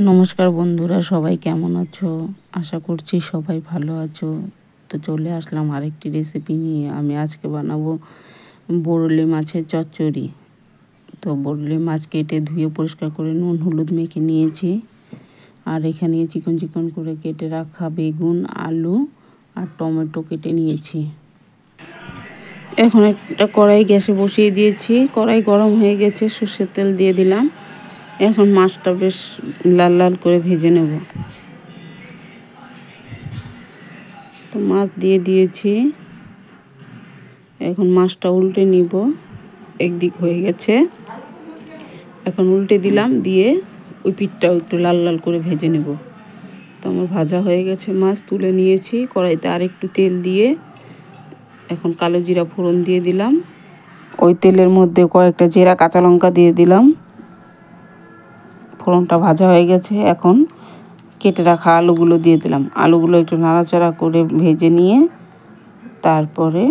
নমস্কার বন্ধুরা, সবাই কেমন আছো? আশা করছি সবাই ভালো আছো। তো চলে আসলাম আরেকটি রেসিপি নিয়ে। আমি আজকে বানাবো বরলি মাছের চচ্চড়ি। তো বরলি মাছ কেটে ধুয়ে পরিষ্কার করে নুন হলুদ মেখে নিয়েছি। আর এখানে চিকন চিকন করে কেটে রাখা বেগুন, আলু আর টমেটো কেটে নিয়েছি। এখন একটা কড়াই গ্যাসে বসিয়ে দিয়েছি। কড়াই গরম হয়ে গেছে, সর্ষের তেল দিয়ে দিলাম। এখন মাছটা বেশ লাল লাল করে ভেজে নেব। তো মাছ দিয়ে দিয়েছি। এখন মাছটা উল্টে নিব। একদিক হয়ে গেছে, এখন উল্টে দিলাম, দিয়ে ওই পিঠটাও একটু লাল লাল করে ভেজে নেব। তো আমার ভাজা হয়ে গেছে, মাছ তুলে নিয়েছি। কড়াইতে আর একটু তেল দিয়ে এখন কালো জিরা ফোড়ন দিয়ে দিলাম। ওই তেলের মধ্যে কয়েকটা জিরা কাঁচা লঙ্কা দিয়ে দিলাম। ফোড়নটা ভাজা হয়ে গেছে, এখন কেটে রাখা আলুগুলো দিয়ে দিলাম। আলুগুলো একটু নাড়াচাড়া করে ভেজে নিয়ে তারপরে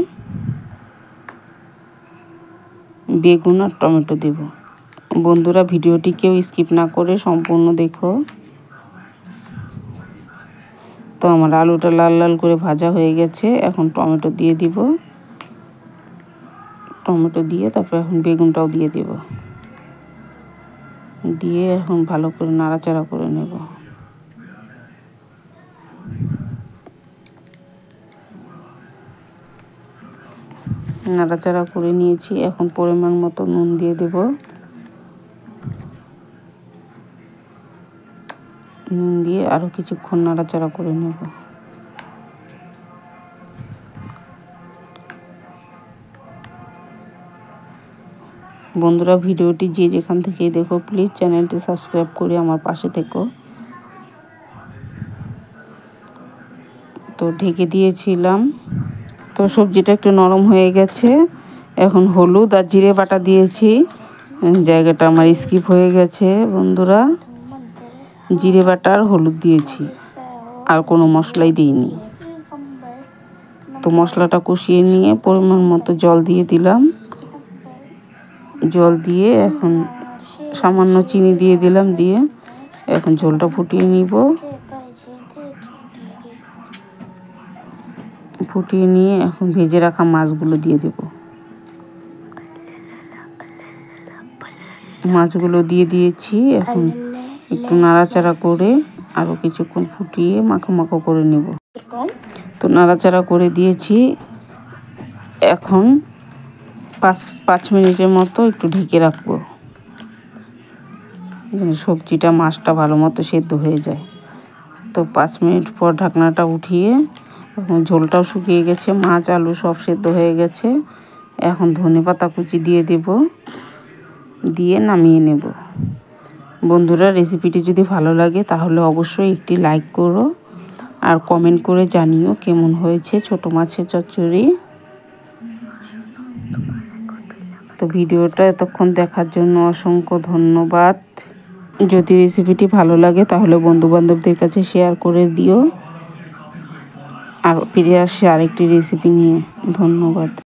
বেগুন আর টমেটো দেব। বন্ধুরা, ভিডিওটি কেউ স্কিপ না করে সম্পূর্ণ দেখো। তো আমার আলুটা লাল লাল করে ভাজা হয়ে গেছে, এখন টমেটো দিয়ে দিব। টমেটো দিয়ে তারপর এখন বেগুনটাও দিয়ে দেব। দিয়ে এখন ভালো করে নাড়াচাড়া করে নেব। নাড়াচাড়া করে নিয়েছি, এখন পরিমাণ মতো নুন দিয়ে দেব। নুন দিয়ে আরও কিছুক্ষণ নাড়াচাড়া করে নেব। বন্ধুরা, ভিডিওটি যে যেখান থেকে দেখো প্লিজ চ্যানেলটি সাবস্ক্রাইব করে আমার পাশে থেকো। তো ঢেকে দিয়েছিলাম। তো সবজিটা একটু নরম হয়ে গেছে। এখন হলুদ আর জিরে বাটা দিয়েছি। জায়গাটা আমার স্কিপ হয়ে গেছে বন্ধুরা। জিরে বাটা আর হলুদ দিয়েছি, আর কোনো মশলাই দিইনি। তো মশলাটা কষিয়ে নিয়ে পরিমাণ মতো জল দিয়ে দিলাম। জল দিয়ে এখন সামান্য চিনি দিয়ে দিলাম। দিয়ে এখন ঝোলটা ফুটিয়ে নিব। ফুটিয়ে নিয়ে এখন ভেজে রাখা মাছগুলো দিয়ে দেব। মাছগুলো দিয়ে দিয়েছি। এখন একটু নাড়াচাড়া করে আরও কিছুক্ষণ ফুটিয়ে মাখো মাখো করে নেব। তো নাড়াচাড়া করে দিয়েছি। এখন 5 মিনিটের মতো একটু ঢেকে রাখবো, যেন সবজিটা মাছটা ভালো মতো সেদ্ধ হয়ে যায়। তো 5 মিনিট পর ঢাকনাটা উঠিয়ে এখন ঝোলটাও শুকিয়ে গেছে, মাছ আলু সব সেদ্ধ হয়ে গেছে। এখন ধনেপাতা কুচি দিয়ে দেব, দিয়ে নামিয়ে নেব। বন্ধুরা, রেসিপিটি যদি ভালো লাগে তাহলে অবশ্যই একটি লাইক করো আর কমেন্ট করে জানিও কেমন হয়েছে ছোট মাছের চচ্চড়ি। তো ভিডিওটা এতক্ষণ দেখার জন্য অসংখ্য ধন্যবাদ। যদি রেসিপিটি ভালো লাগে তাহলে বন্ধুবান্ধবদের কাছে শেয়ার করে দিও। আর ফিরে আসছি আরেকটি রেসিপি নিয়ে। ধন্যবাদ।